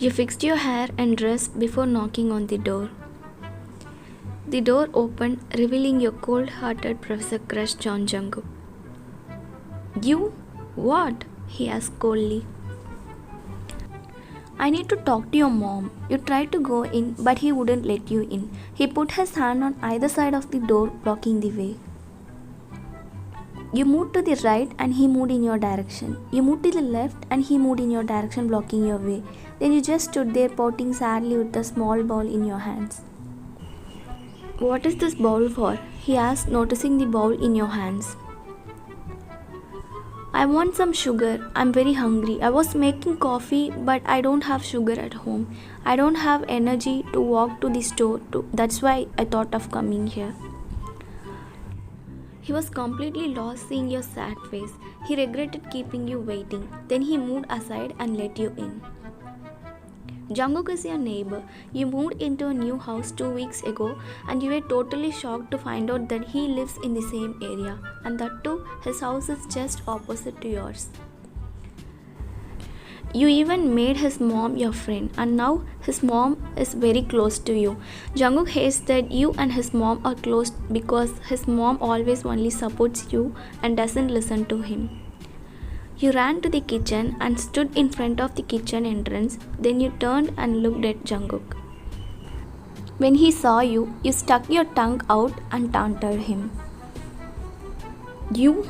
You fixed your hair and dress before knocking on the door. The door opened, revealing your cold-hearted professor crush John Jungkook. You? What? He asked coldly. I need to talk to your mom. You tried to go in, but he wouldn't let you in. He put his hand on either side of the door, blocking the way. You moved to the right and he moved in your direction. You moved to the left and he moved in your direction, blocking your way. Then you just stood there pouting sadly with the small bowl in your hands. What is this bowl for? He asked, noticing the bowl in your hands. I want some sugar. I'm very hungry. I was making coffee, but I don't have sugar at home. I don't have energy to walk to the store. That's why I thought of coming here. He was completely lost seeing your sad face. He regretted keeping you waiting. Then he moved aside and let you in. Jungkook is your neighbor. You moved into a new house 2 weeks ago and you were totally shocked to find out that he lives in the same area, and that too, his house is just opposite to yours. You even made his mom your friend, and now his mom is very close to you. Jungkook hates that you and his mom are close because his mom always only supports you and doesn't listen to him. You ran to the kitchen and stood in front of the kitchen entrance. Then you turned and looked at Jungkook. When he saw you, you stuck your tongue out and taunted him. You?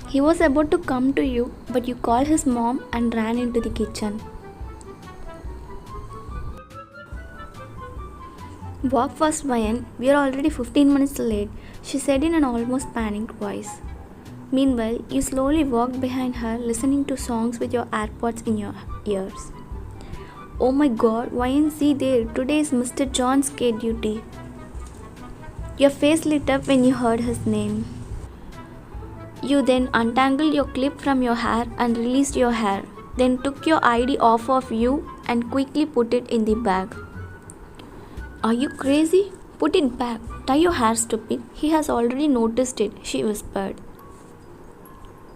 He was about to come to you, but you called his mom and ran into the kitchen. Walk fast, Vayan. We are already 15 minutes late, she said in an almost panicked voice. Meanwhile, you slowly walked behind her, listening to songs with your AirPods in your ears. Oh my god, Vayan, see there, today is Mr. John's kid duty. Your face lit up when you heard his name. You then untangled your clip from your hair and released your hair, then took your ID off of you and quickly put it in the bag. Are you crazy? Put it back. Tie your hair, stupid. He has already noticed it, she whispered.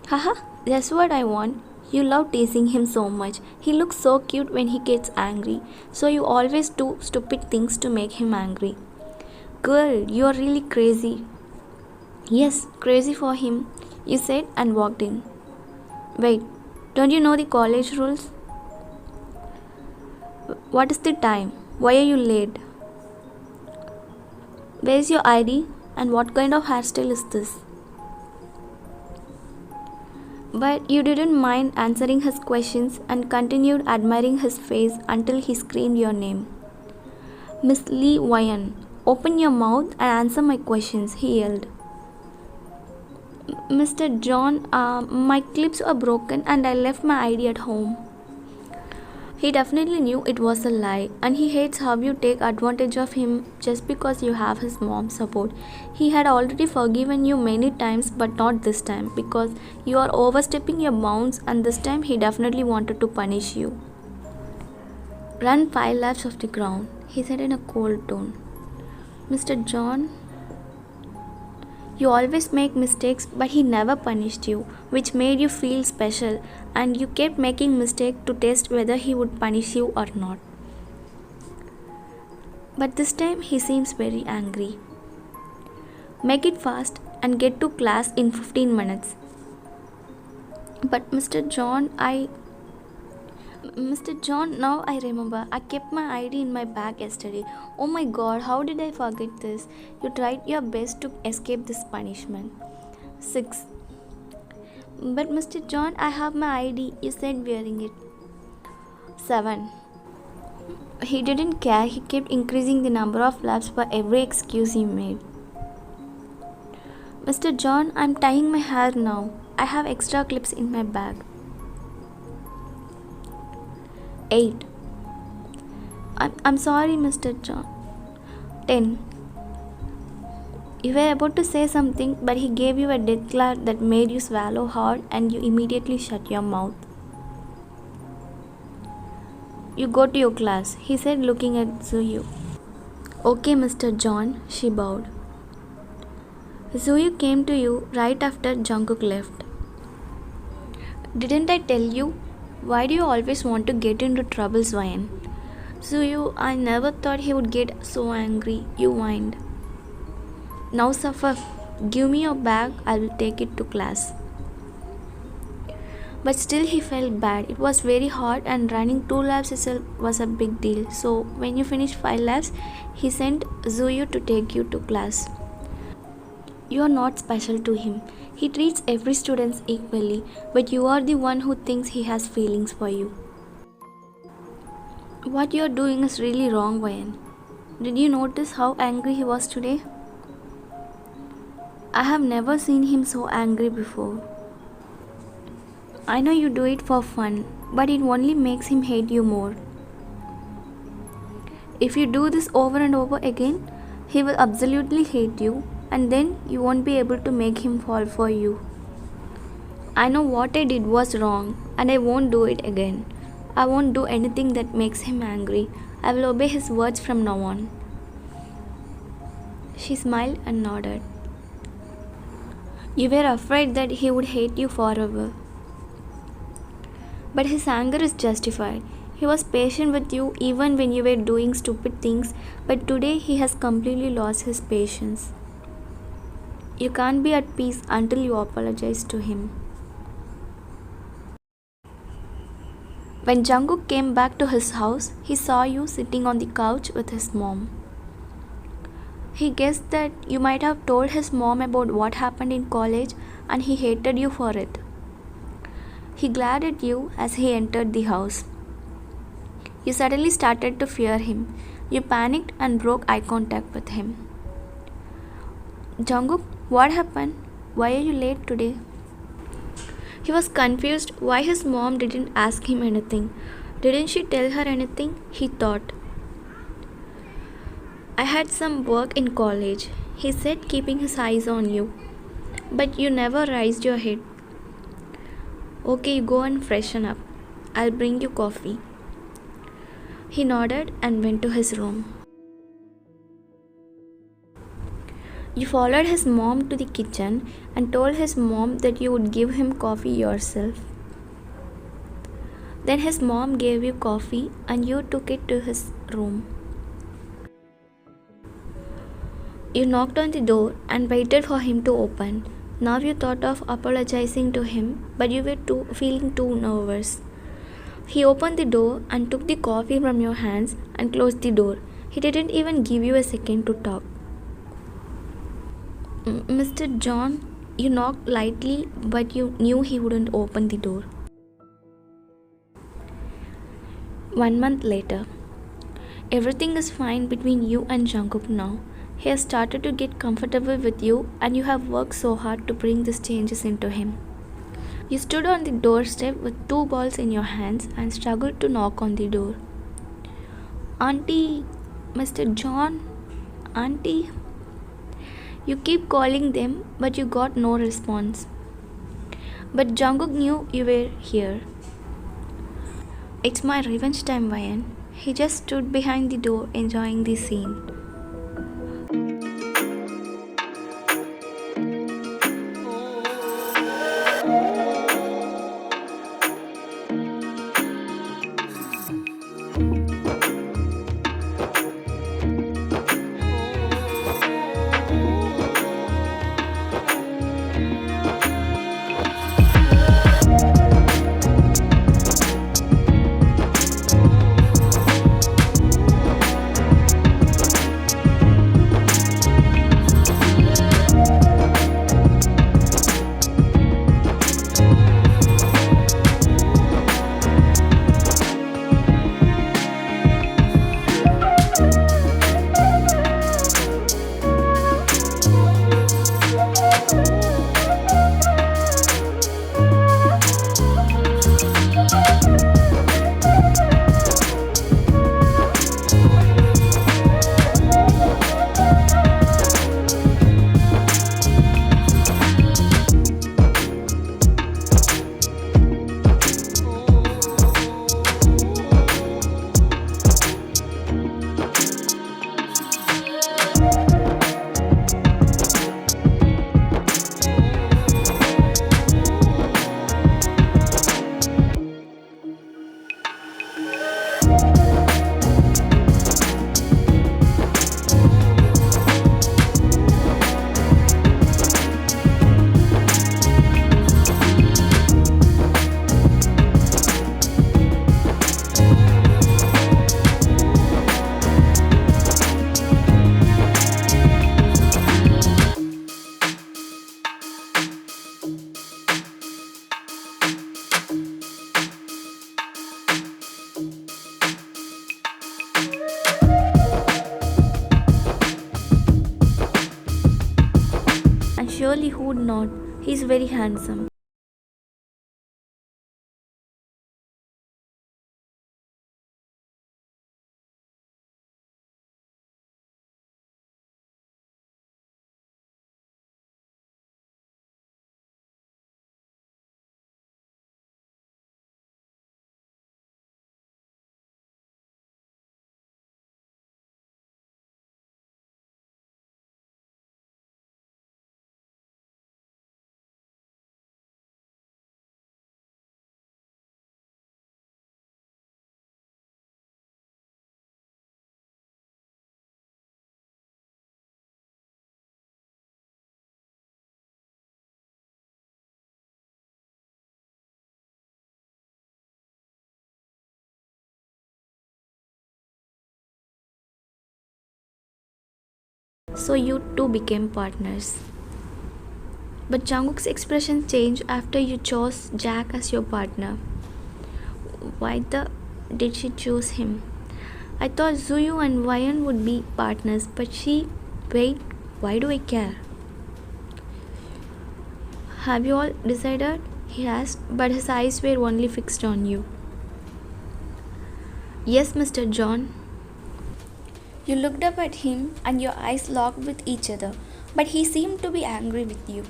Haha, that's what I want. You love teasing him so much. He looks so cute when he gets angry, so you always do stupid things to make him angry. Girl, you are really crazy. Yes, crazy for him, you said and walked in. Wait, don't you know the college rules? What is the time? Why are you late? Where's your ID and what kind of hairstyle is this? But you didn't mind answering his questions and continued admiring his face until he screamed your name. Miss Lee Wyan, open your mouth and answer my questions, he yelled. Mr. John, my clips are broken and I left my ID at home. He definitely knew it was a lie, and he hates how you take advantage of him just because you have his mom's support. He had already forgiven you many times, but not this time, because you are overstepping your bounds, and this time he definitely wanted to punish you. Run 5 laps of the ground, he said in a cold tone. Mr. John, you always make mistakes, but he never punished you, which made you feel special, and you kept making mistakes to test whether he would punish you or not. But this time he seems very angry. Make it fast and get to class in 15 minutes. But Mr. John, now I remember. I kept my ID in my bag yesterday. Oh my god, how did I forget this? You tried your best to escape this punishment. 6. But Mr. John, I have my ID, you said wearing it. 7. He didn't care. He kept increasing the number of laps for every excuse he made. Mr. John, I'm tying my hair now. I have extra clips in my bag. 8. I'm sorry, Mr. John. 10. You were about to say something, but he gave you a death glare that made you swallow hard and you immediately shut your mouth. You go to your class, he said, looking at Zuyu. Okay, Mr. John, she bowed. Zuyu came to you right after Jungkook left. Didn't I tell you? Why do you always want to get into trouble, Swayan? Zuyu, I never thought he would get so angry, you whined. Now suffer. Give me your bag, I will take it to class. But still he felt bad. It was very hot and running 2 laps itself was a big deal. So when you finished 5 laps, he sent Zuyu to take you to class. You are not special to him. He treats every student equally, but you are the one who thinks he has feelings for you. What you are doing is really wrong, Vayan. Did you notice how angry he was today? I have never seen him so angry before. I know you do it for fun, but it only makes him hate you more. If you do this over and over again, he will absolutely hate you, and then you won't be able to make him fall for you. I know what I did was wrong, and I won't do it again. I won't do anything that makes him angry. I will obey his words from now on. She smiled and nodded. You were afraid that he would hate you forever. But his anger is justified. He was patient with you even when you were doing stupid things, but today he has completely lost his patience. You can't be at peace until you apologize to him. When Jungkook came back to his house, he saw you sitting on the couch with his mom. He guessed that you might have told his mom about what happened in college and he hated you for it. He glared at you as he entered the house. You suddenly started to fear him. You panicked and broke eye contact with him. Jungkook, what happened? Why are you late today? He was confused why his mom didn't ask him anything. Didn't she tell her anything? He thought. I had some work in college, he said, keeping his eyes on you. But you never raised your head. Okay, you go and freshen up. I'll bring you coffee. He nodded and went to his room. You followed his mom to the kitchen and told his mom that you would give him coffee yourself. Then his mom gave you coffee and you took it to his room. You knocked on the door and waited for him to open. Now you thought of apologizing to him, but you were feeling too nervous. He opened the door and took the coffee from your hands and closed the door. He didn't even give you a second to talk. Mr. John, you knocked lightly, but you knew he wouldn't open the door. 1 month later. Everything is fine between you and Jungkook now. He has started to get comfortable with you and you have worked so hard to bring these changes into him. You stood on the doorstep with 2 balls in your hands and struggled to knock on the door. Auntie, Mr. John, Auntie. You keep calling them, but you got no response. But Jungkook knew you were here. It's my revenge time, Vayan. He just stood behind the door enjoying the scene. And surely who would not? He's very handsome. So you two became partners. But Jungkook's expression changed after you chose Jack as your partner. Why the did she choose him? I thought Zuyu and Wyan would be partners, but wait, why do I care? Have you all decided? He asked, but his eyes were only fixed on you. Yes, Mr. John. You looked up at him and your eyes locked with each other, but he seemed to be angry with you.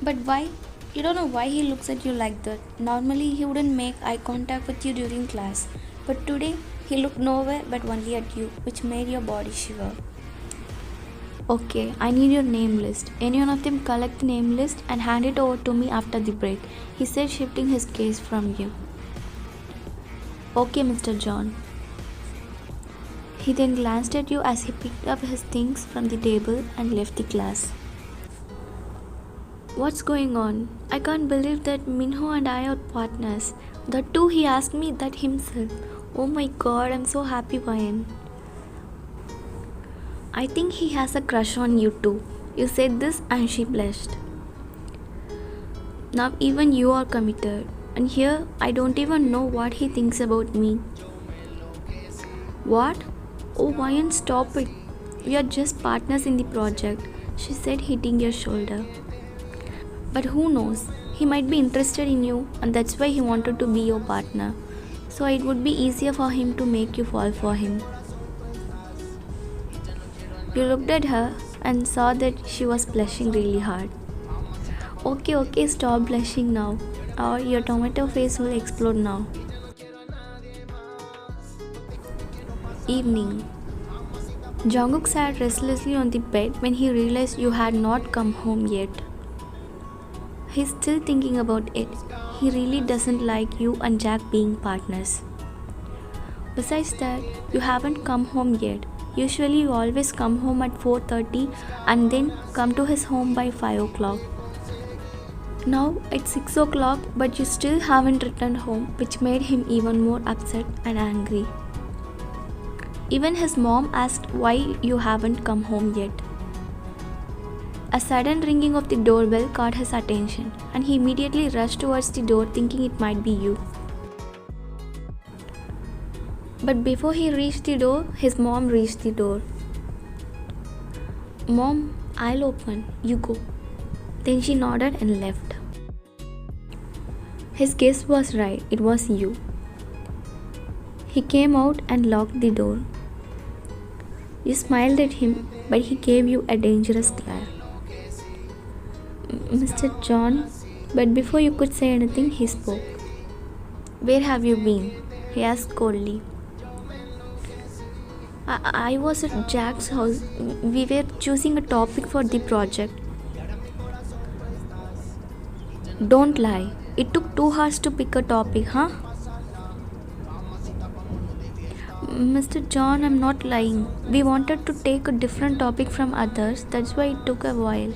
But why? You don't know why he looks at you like that. Normally, he wouldn't make eye contact with you during class, but today he looked nowhere but only at you, which made your body shiver. Okay, I need your name list. Any one of them collect the name list and hand it over to me after the break, he said, shifting his gaze from you. Okay, Mr. John. He then glanced at you as he picked up his things from the table and left the class. What's going on? I can't believe that Minho and I are partners. That too, he asked me that himself. Oh my god, I'm so happy, Ryan. I think he has a crush on you too. You said this and she blushed. Now even you are committed. And here, I don't even know what he thinks about me. What? Oh, Ryan, stop it. We are just partners in the project, she said, hitting your shoulder. But who knows? He might be interested in you, and that's why he wanted to be your partner. So it would be easier for him to make you fall for him. You looked at her and saw that she was blushing really hard. Okay, stop blushing now, or your tomato face will explode now. Evening. Jungkook sat restlessly on the bed when he realized you had not come home yet. He's still thinking about it. He really doesn't like you and Jack being partners. Besides that, you haven't come home yet. Usually you always come home at 4:30 and then come to his home by 5 o'clock. Now it's 6 o'clock, but you still haven't returned home, which made him even more upset and angry. Even his mom asked why you haven't come home yet. A sudden ringing of the doorbell caught his attention, and he immediately rushed towards the door thinking it might be you. But before he reached the door, his mom reached the door. Mom, I'll open. You go. Then she nodded and left. His guess was right. It was you. He came out and locked the door. You smiled at him, but he gave you a dangerous glare. Mr. John, but before you could say anything, he spoke. Where have you been? He asked coldly. I was at Jack's house. We were choosing a topic for the project. Don't lie. It took 2 hours to pick a topic, huh? Mr. John, I'm not lying. We wanted to take a different topic from others. That's why it took a while.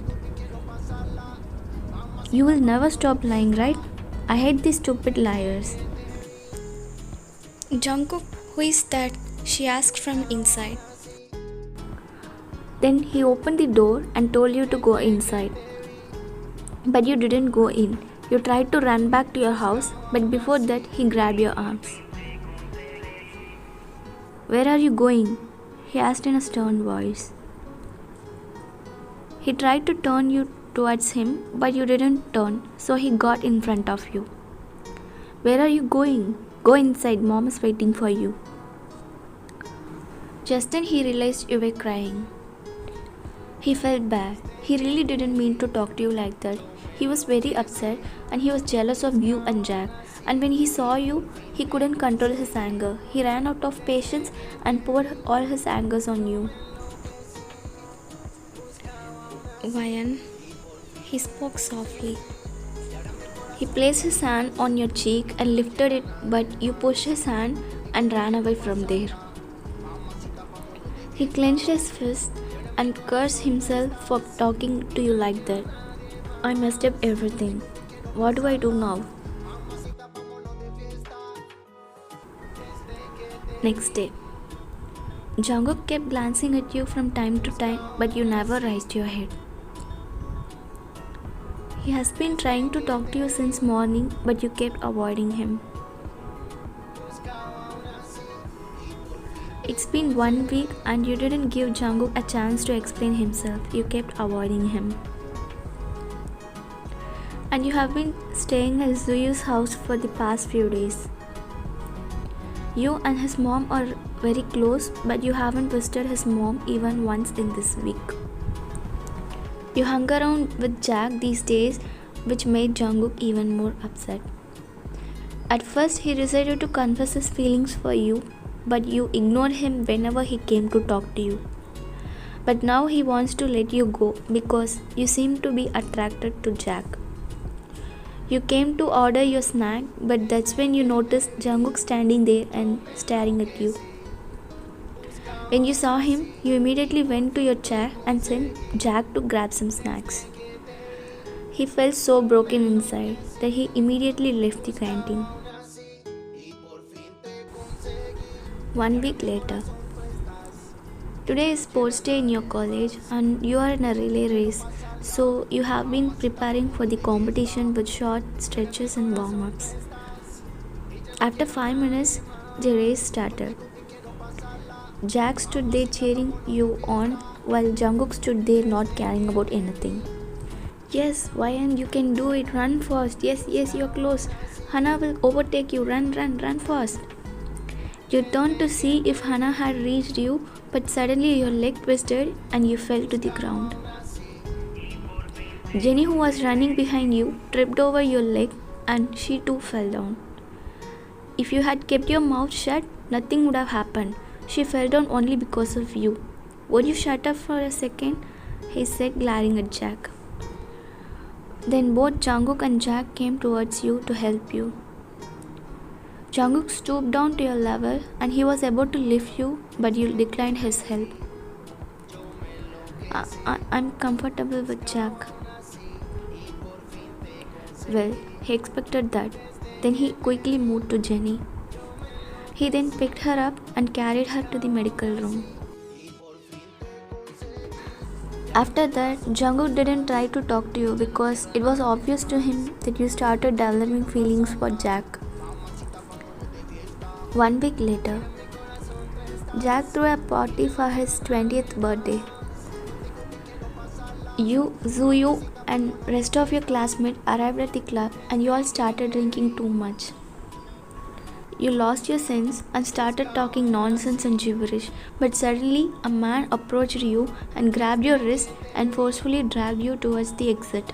You will never stop lying, right? I hate these stupid liars. Jungkook, who is that? She asked from inside. Then he opened the door and told you to go inside. But you didn't go in. You tried to run back to your house, but before that he grabbed your arms. Where are you going? He asked in a stern voice. He tried to turn you towards him, but you didn't turn, so he got in front of you. Where are you going? Go inside, mom is waiting for you. Just then he realized you were crying. He felt bad. He really didn't mean to talk to you like that. He was very upset and he was jealous of you and Jack. And when he saw you, he couldn't control his anger. He ran out of patience and poured all his angers on you. Ryan, he spoke softly. He placed his hand on your cheek and lifted it, but you pushed his hand and ran away from there. He clenched his fist and cursed himself for talking to you like that. I messed up everything. What do I do now? Next day. Jungkook kept glancing at you from time to time, but you never raised your head. He has been trying to talk to you since morning, but you kept avoiding him. It's been 1 week and you didn't give Jungkook a chance to explain himself. You kept avoiding him. And you have been staying at Zuyu's house for the past few days. You and his mom are very close, but you haven't visited his mom even once in this week. You hung around with Jack these days, which made Jungkook even more upset. At first, he decided to confess his feelings for you, but you ignored him whenever he came to talk to you. But now he wants to let you go because you seem to be attracted to Jack. You came to order your snack, but that's when you noticed Jungkook standing there and staring at you. When you saw him, you immediately went to your chair and sent Jack to grab some snacks. He felt so broken inside that he immediately left the canteen. 1 week later. Today is sports day in your college and you are in a relay race, so you have been preparing for the competition with short stretches and warm-ups. After 5 minutes, the race started. Jack stood there cheering you on while Jungkook stood there not caring about anything. Yes, Ryan, you can do it. Run fast. Yes, you're close. Hannah will overtake you. Run fast. You turned to see if Hannah had reached you, but suddenly your leg twisted and you fell to the ground. Jenny, who was running behind you, tripped over your leg and she too fell down. If you had kept your mouth shut, nothing would have happened. She fell down only because of you. Would you shut up for a second? He said, glaring at Jack. Then both Jungkook and Jack came towards you to help you. Jungkook stooped down to your level and he was about to lift you, but you declined his help. I'm comfortable with Jack. Well, he expected that. Then he quickly moved to Jenny. He then picked her up and carried her to the medical room. After that, Jungkook didn't try to talk to you because it was obvious to him that you started developing feelings for Jack. 1 week later, Jack threw a party for his 20th birthday. You, Zuyu, and rest of your classmates arrived at the club and you all started drinking too much. You lost your sense and started talking nonsense and gibberish, but suddenly a man approached you and grabbed your wrist and forcefully dragged you towards the exit.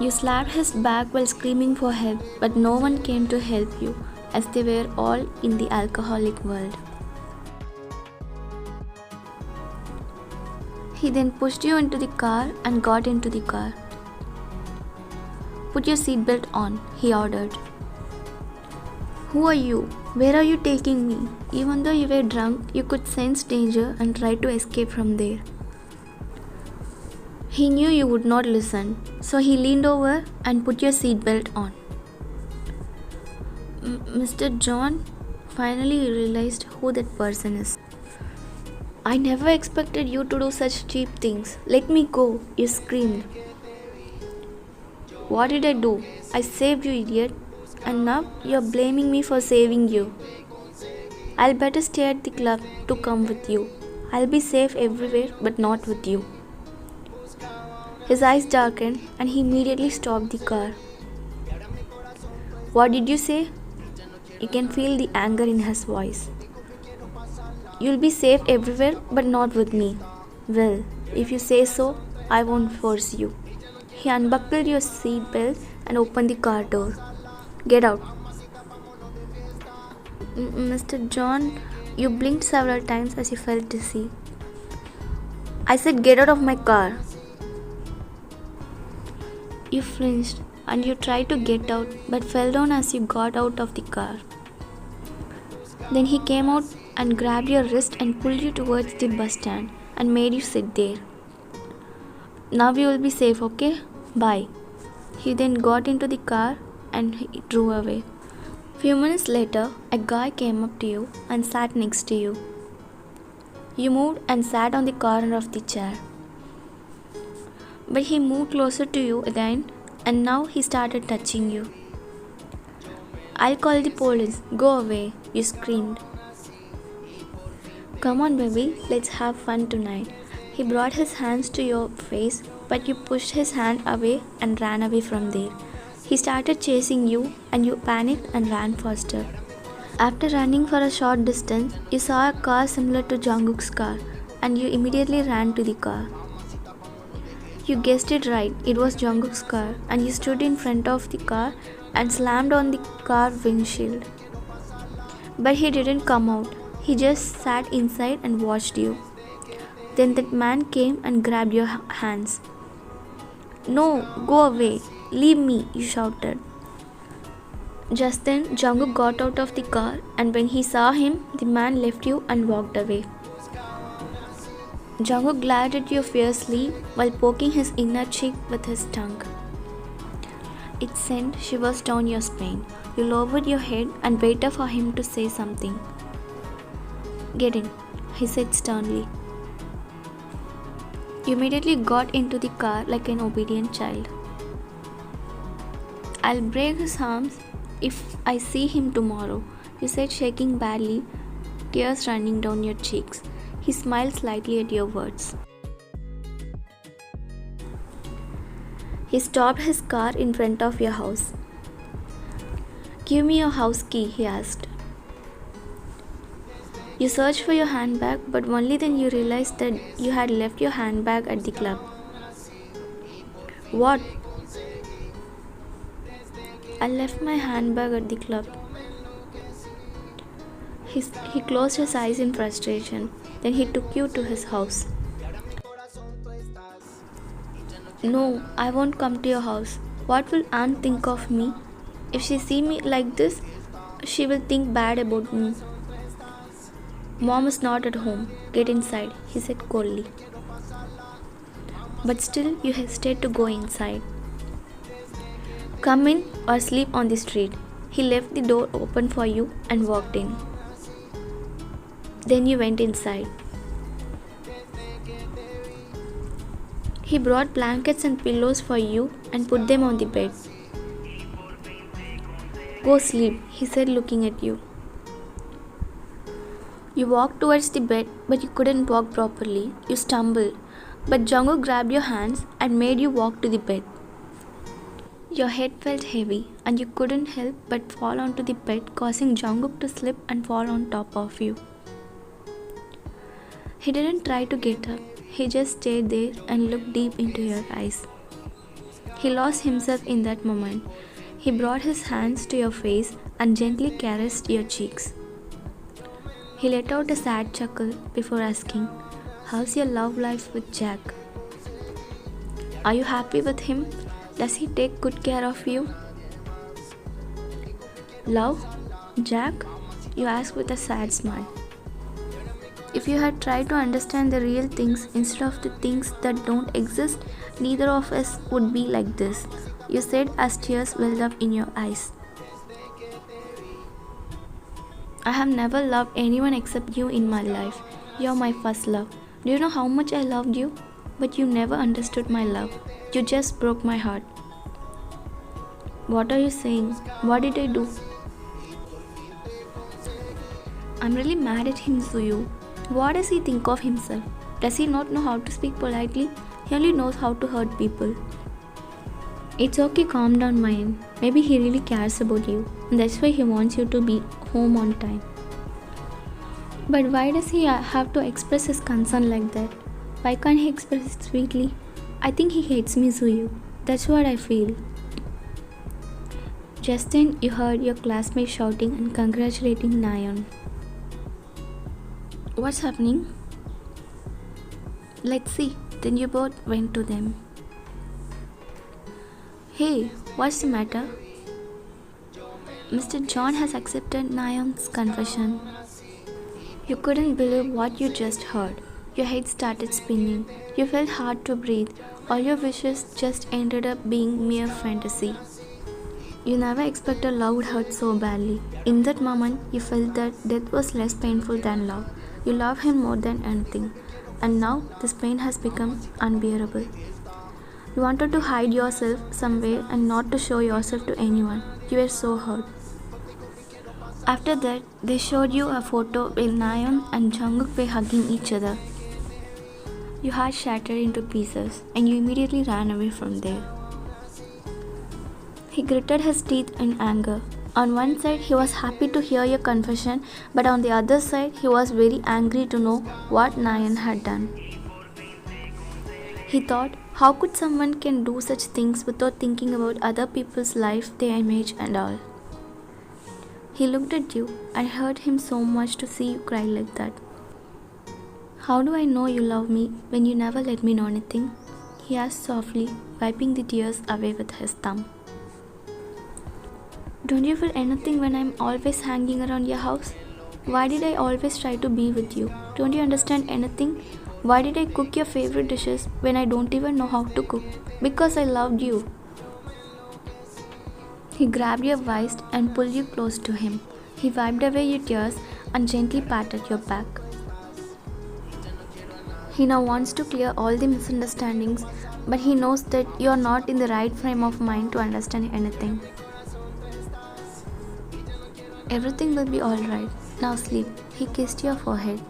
You slapped his back while screaming for help, but no one came to help you, as they were all in the alcoholic world. He then pushed you into the car and got into the car. Put your seatbelt on, he ordered. Who are you? Where are you taking me? Even though you were drunk, you could sense danger and tried to escape from there. He knew you would not listen, so he leaned over and put your seatbelt on. Mr. John, finally he realized who that person is. I never expected you to do such cheap things. Let me go, you screamed. What did I do? I saved you, idiot. And now you're blaming me for saving you. I'll better stay at the club to come with you. I'll be safe everywhere but not with you. His eyes darkened and he immediately stopped the car. What did you say? You can feel the anger in his voice. You'll be safe everywhere but not with me. Well, if you say so, I won't force you. He unbuckled your seat belt and opened the car door. Get out. Mr. John, you blinked several times as you felt dizzy. I said get out of my car. You flinched and you tried to get out but fell down as you got out of the car. Then he came out and grabbed your wrist and pulled you towards the bus stand and made you sit there. Now you will be safe, okay? Bye. He then got into the car and he drove away. Few minutes later, a guy came up to you and sat next to you. You moved and sat on the corner of the chair. But he moved closer to you again and now he started touching you. I'll call the police. Go away, you screamed. Come on, baby, let's have fun tonight. He brought his hands to your face, but you pushed his hand away and ran away from there. He started chasing you and you panicked and ran faster. After running for a short distance, you saw a car similar to Jungkook's car and you immediately ran to the car. You guessed it right, it was Jungkook's car and you stood in front of the car and slammed on the car windshield. But he didn't come out, he just sat inside and watched you. Then that man came and grabbed your hands. No, go away, leave me, you shouted. Just then, Jungkook got out of the car and when he saw him, the man left you and walked away. Jungkook glared at you fiercely while poking his inner cheek with his tongue. It sent shivers down your spine. You lowered your head and waited for him to say something. Get in, he said sternly. You immediately got into the car like an obedient child. I'll break his arms if I see him tomorrow, you said, shaking badly, tears running down your cheeks. He smiled slightly at your words. He stopped his car in front of your house. Give me your house key, he asked. You searched for your handbag, but only then you realized that you had left your handbag at the club. What? I left my handbag at the club. He closed his eyes in frustration. Then he took you to his house. No, I won't come to your house. What will Aunt think of me? If she sees me like this, she will think bad about me. Mom is not at home. Get inside, he said coldly. But still you hesitate to go inside. Come in or sleep on the street. He left the door open for you and walked in. Then you went inside. He brought blankets and pillows for you and put them on the bed. Go sleep, he said, looking at you. You walked towards the bed, but you couldn't walk properly. You stumbled, but Jungkook grabbed your hands and made you walk to the bed. Your head felt heavy and you couldn't help but fall onto the bed, causing Jungkook to slip and fall on top of you. He didn't try to get up. He just stayed there and looked deep into your eyes. He lost himself in that moment. He brought his hands to your face and gently caressed your cheeks. He let out a sad chuckle before asking, "How's your love life with Jack? Are you happy with him? Does he take good care of you?" Love? Jack? You asked with a sad smile. If you had tried to understand the real things instead of the things that don't exist, neither of us would be like this, you said as tears welled up in your eyes. I have never loved anyone except you in my life. You're my first love. Do you know how much I loved you? But you never understood my love. You just broke my heart. What are you saying? What did I do? I'm really mad at him, Suyu. What does he think of himself? Does he not know how to speak politely? He only knows how to hurt people. It's okay, calm down, Mayan. Maybe he really cares about you, and that's why he wants you to be home on time. But why does he have to express his concern like that? Why can't he express it sweetly? I think he hates me, Zuyu. That's what I feel. Just then, you heard your classmate shouting and congratulating Nayan. What's happening? Let's see. Then you both went to them. Hey, what's the matter? Mr. John has accepted Nayan's confession. You couldn't believe what you just heard. Your head started spinning. You felt hard to breathe. All your wishes just ended up being mere fantasy. You never expected love would hurt so badly. In that moment, you felt that death was less painful than love. You love him more than anything. And now, this pain has become unbearable. You wanted to hide yourself somewhere and not to show yourself to anyone. You were so hurt. After that, they showed you a photo where Nayeon and Jungkook were hugging each other. Your heart shattered into pieces and you immediately ran away from there. He gritted his teeth in anger. On one side, he was happy to hear your confession, but on the other side, he was very angry to know what Nayan had done. He thought, how could someone can do such things without thinking about other people's life, their image and all? He looked at you and hurt him so much to see you cry like that. How do I know you love me when you never let me know anything? He asked softly, wiping the tears away with his thumb. Don't you feel anything when I'm always hanging around your house? Why did I always try to be with you? Don't you understand anything? Why did I cook your favorite dishes when I don't even know how to cook? Because I loved you. He grabbed your waist and pulled you close to him. He wiped away your tears and gently patted your back. He now wants to clear all the misunderstandings, but he knows that you are not in the right frame of mind to understand anything. Everything will be alright. Now sleep. He kissed your forehead.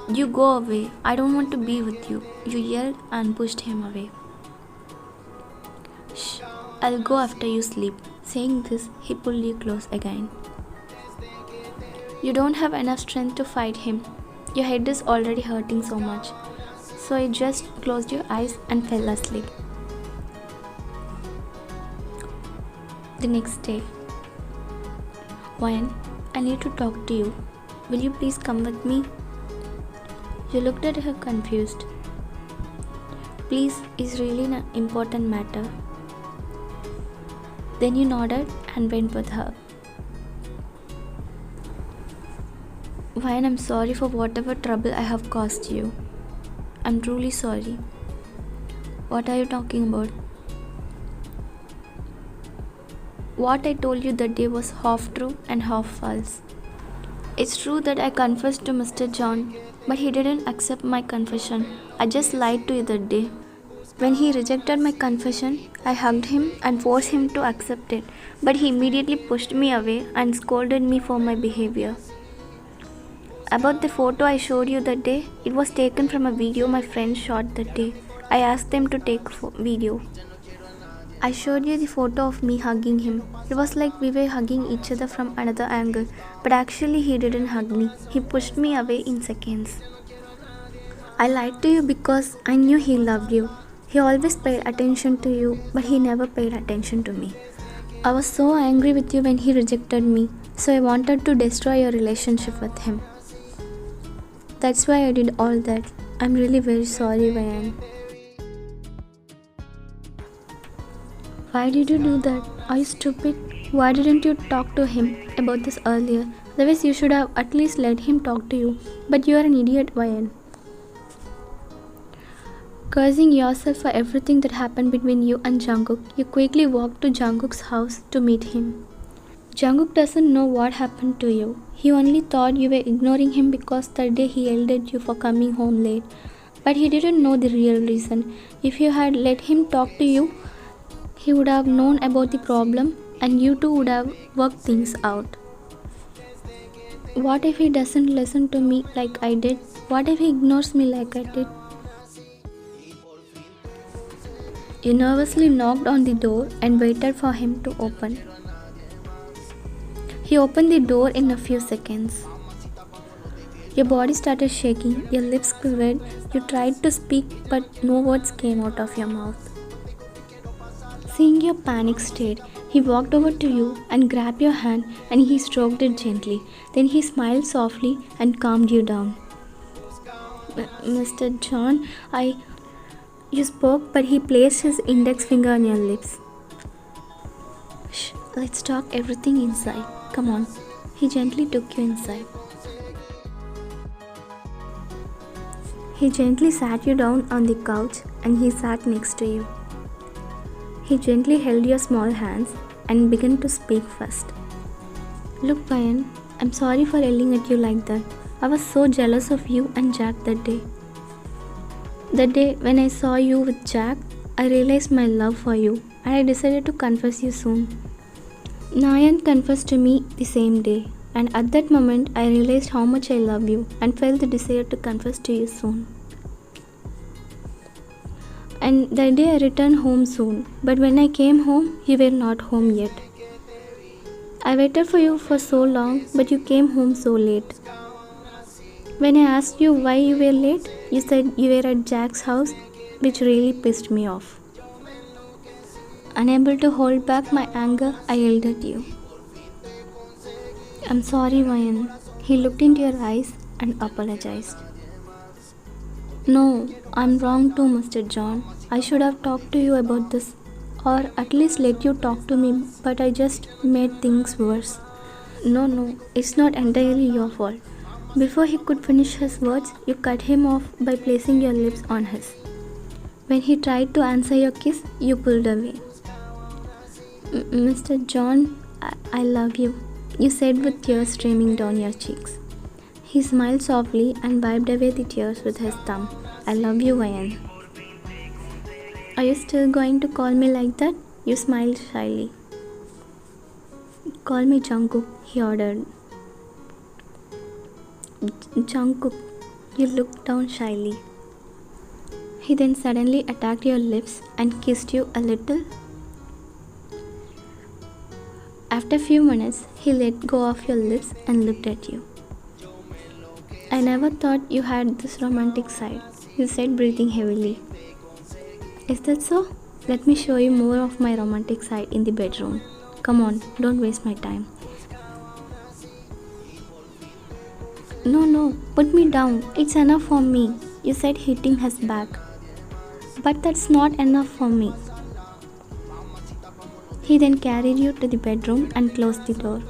You go away. I don't want to be with you. You yelled and pushed him away. Shh. I'll go after you sleep. Saying this, he pulled you close again. You don't have enough strength to fight him. Your head is already hurting so much. So you just closed your eyes and fell asleep. The next day. Wayne, I need to talk to you. Will you please come with me? You looked at her confused. Please, it's really an important matter. Then you nodded and went with her. Wayne, I'm sorry for whatever trouble I have caused you. I'm truly sorry. What are you talking about? What I told you that day was half true and half false. It's true that I confessed to Mr. John, but he didn't accept my confession. I just lied to you that day. When he rejected my confession, I hugged him and forced him to accept it, but he immediately pushed me away and scolded me for my behavior. About the photo I showed you that day, it was taken from a video my friend shot that day. I asked them to take video. I showed you the photo of me hugging him. It was like we were hugging each other from another angle, but actually he didn't hug me. He pushed me away in seconds. I lied to you because I knew he loved you. He always paid attention to you, but he never paid attention to me. I was so angry with you when he rejected me, so I wanted to destroy your relationship with him. That's why I did all that. I'm really very sorry, Vayan. Why did you do that? Are you stupid? Why didn't you talk to him about this earlier? Otherwise you should have at least let him talk to you. But you are an idiot, Vayan. Cursing yourself for everything that happened between you and Jungkook, you quickly walked to Jungkook's house to meet him. Jungkook doesn't know what happened to you. He only thought you were ignoring him because that day he yelled at you for coming home late. But he didn't know the real reason. If you had let him talk to you, he would have known about the problem and you two would have worked things out. What if he doesn't listen to me like I did? What if he ignores me like I did? You nervously knocked on the door and waited for him to open. He opened the door in a few seconds. Your body started shaking, your lips quivered, you tried to speak but no words came out of your mouth. Seeing your panic state, he walked over to you and grabbed your hand and he stroked it gently. Then he smiled softly and calmed you down. Mr. John, You spoke, but he placed his index finger on your lips. Shh, let's talk everything inside. Come on. He gently took you inside. He gently sat you down on the couch and he sat next to you. He gently held your small hands and began to speak first. Look, Brian, I'm sorry for yelling at you like that. I was so jealous of you and Jack that day. The day when I saw you with Jack, I realized my love for you and I decided to confess you soon. Nayan confessed to me the same day, and at that moment I realized how much I love you and felt the desire to confess to you soon. And that day I returned home soon, but when I came home, you were not home yet. I waited for you for so long, but you came home so late. When I asked you why you were late, you said you were at Jack's house, which really pissed me off. Unable to hold back my anger, I yelled at you. I'm sorry, Ryan. He looked into your eyes and apologized. No, I'm wrong too, Mr. John. I should have talked to you about this, or at least let you talk to me, but I just made things worse. No, it's not entirely your fault. Before he could finish his words, you cut him off by placing your lips on his. When he tried to answer your kiss, you pulled away. Mr. John, I love you, you said with tears streaming down your cheeks. He smiled softly and wiped away the tears with his thumb. I love you, Ryan. Are you still going to call me like that? You smiled shyly. Call me Jungkook, he ordered. Jungkook, you looked down shyly. He then suddenly attacked your lips and kissed you a little. After a few minutes, he let go of your lips and looked at you. I never thought you had this romantic side, you said, breathing heavily. Is that so? Let me show you more of my romantic side in the bedroom. Come on, don't waste my time. No, put me down. It's enough for me, you said, hitting his back. But that's not enough for me. He then carried you to the bedroom and closed the door.